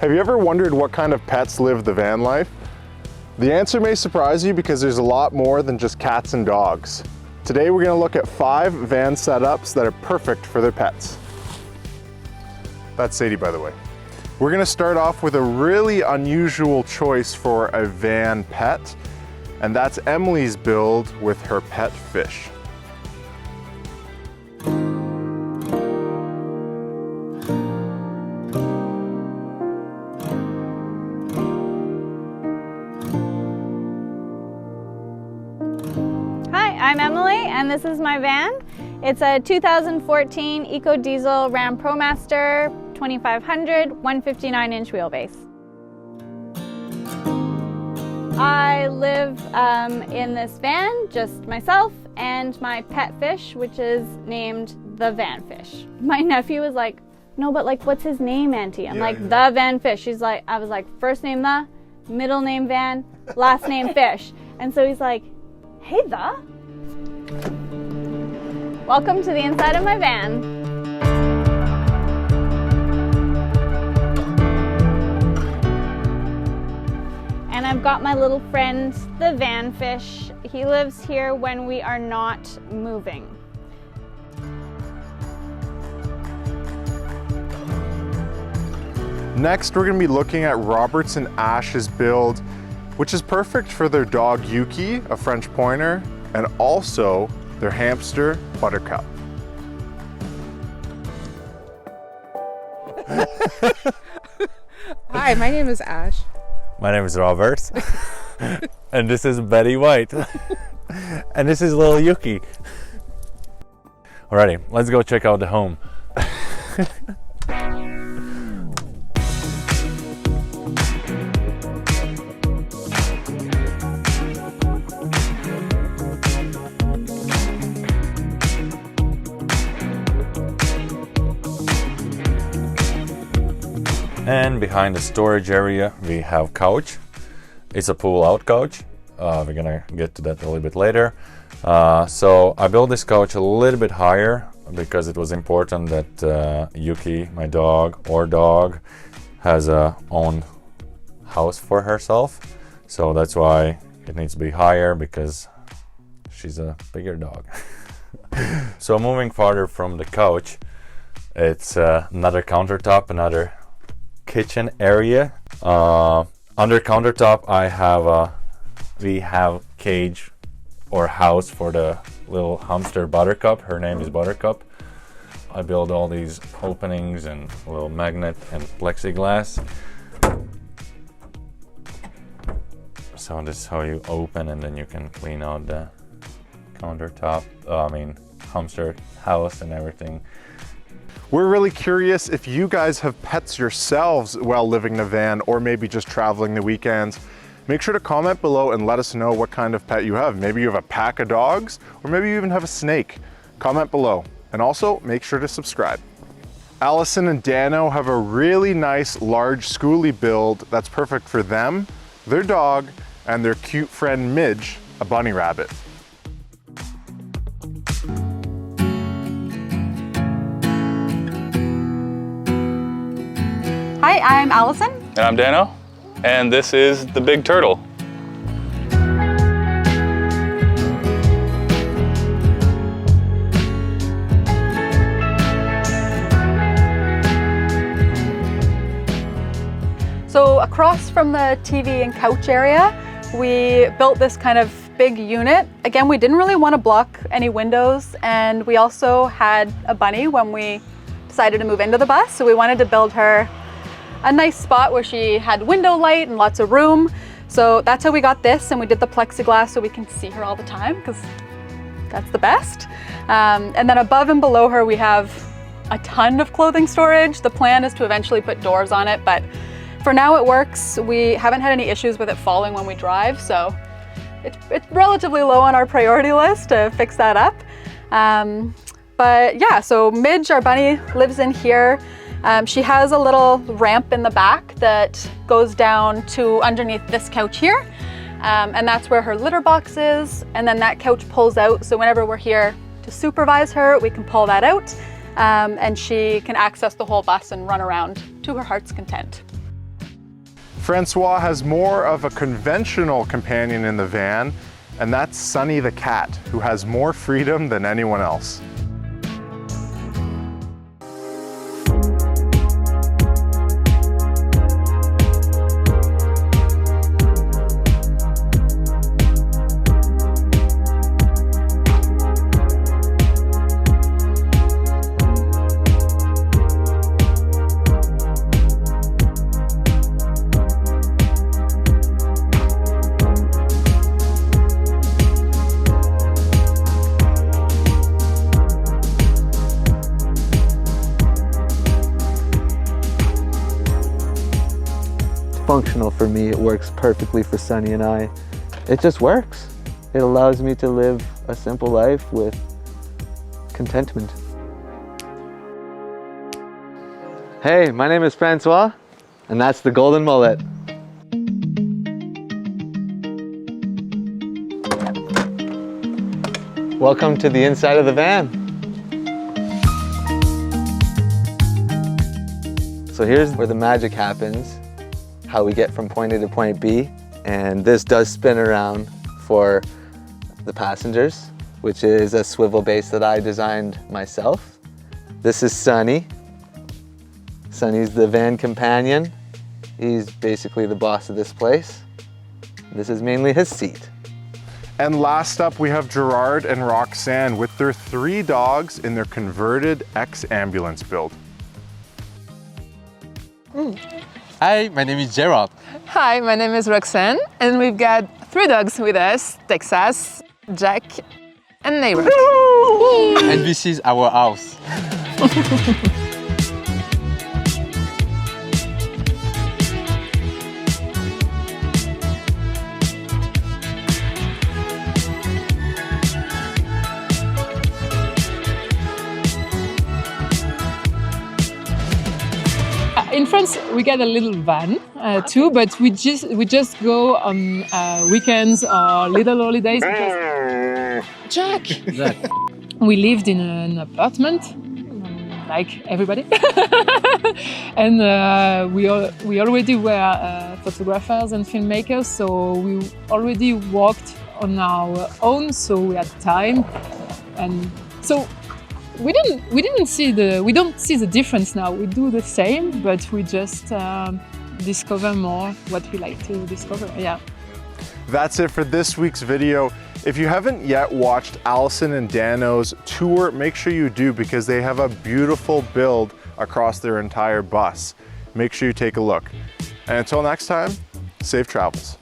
Have you ever wondered what kind of pets live the van life? The answer may surprise you because there's a lot more than just cats and dogs. Today we're going to look at 5 van setups that are perfect for their pets. That's Sadie, by the way. We're going to start off with a really unusual choice for a van pet, and that's Emily's build with her pet fish. I'm Emily, and this is my van. It's a 2014 Eco Diesel Ram ProMaster 2500 159-inch wheelbase. I live in this van, just myself and my pet fish, which is named the Vanfish. My nephew was like, "No, but like, what's his name, Auntie?" I'm like, "The Vanfish." I was like, first name the, middle name Van, last name Fish. And so he's like, "Hey, the." Welcome to the inside of my van. And I've got my little friend, the Vanfish. He lives here when we are not moving. Next, we're going to be looking at Roberts and Ash's build, which is perfect for their dog Yuki, a French pointer, and also their hamster Buttercup. Hi, my name is Ash. My name is Robert. And this is Betty White. And this is little Yuki. Alrighty, let's go check out the home. And behind the storage area we have couch. It's a pull-out couch. We're gonna get to that a little bit later. So I built this couch a little bit higher because it was important that Yuki, my dog, has a own house for herself. So that's why it needs to be higher, because she's a bigger dog. So moving farther from the couch, it's another countertop, another kitchen area. Under countertop we have cage or house for the little hamster Buttercup. Her name is Buttercup. I build all these openings and a little magnet and plexiglass. So this is how you open, and then you can clean out the countertop, hamster house and everything. We're really curious if you guys have pets yourselves while living in a van, or maybe just traveling the weekends. Make sure to comment below and let us know what kind of pet you have. Maybe you have a pack of dogs, or maybe you even have a snake. Comment below. And also make sure to subscribe. Allison and Dano have a really nice large schoolie build that's perfect for them, their dog, and their cute friend Midge, a bunny rabbit. Hi, I'm Allison. And I'm Dano, and this is the Big Turtle. So across from the TV and couch area, we built this kind of big unit. Again, we didn't really want to block any windows, and we also had a bunny when we decided to move into the bus, so we wanted to build her a nice spot where she had window light and lots of room. So that's how we got this, and we did the plexiglass so we can see her all the time, because that's the best. And then above and below her we have a ton of clothing storage. The plan is to eventually put doors on it, but for now it works. We haven't had any issues with it falling when we drive, so it's relatively low on our priority list to fix that up. But yeah, so Midge, our bunny, lives in here. She has a little ramp in the back that goes down to underneath this couch here. And that's where her litter box is. And then that couch pulls out. So whenever we're here to supervise her, we can pull that out. And she can access the whole bus and run around to her heart's content. Francois has more of a conventional companion in the van, and that's Sonny the cat, who has more freedom than anyone else. Functional for me. It works perfectly for Sonny and I. It just works. It allows me to live a simple life with contentment. Hey, my name is Francois, and that's the golden mullet. Welcome to the inside of the van. So here's where the magic happens. How we get from point A to point B, and this does spin around for the passengers, which is a swivel base that I designed myself. This is Sonny. Sonny's the van companion. He's basically the boss of this place. This is mainly his seat. And last up, we have Gerard and Roxanne with their 3 dogs in their converted X-ambulance build. Hi, my name is Gerard. Hi, my name is Roxanne, and we've got 3 dogs with us, Texas, Jack, and Neighbor. And this is our house. In France, we got a little van too, but we just go on weekends or little holidays. Jack! We lived in an apartment, like everybody, and we already were photographers and filmmakers, so we already worked on our own, so we had time, and so. We don't see the difference now. We do the same, but we just discover more what we like to discover. Yeah. That's it for this week's video. If you haven't yet watched Allison and Dano's tour, make sure you do, because they have a beautiful build across their entire bus. Make sure you take a look. And until next time, safe travels.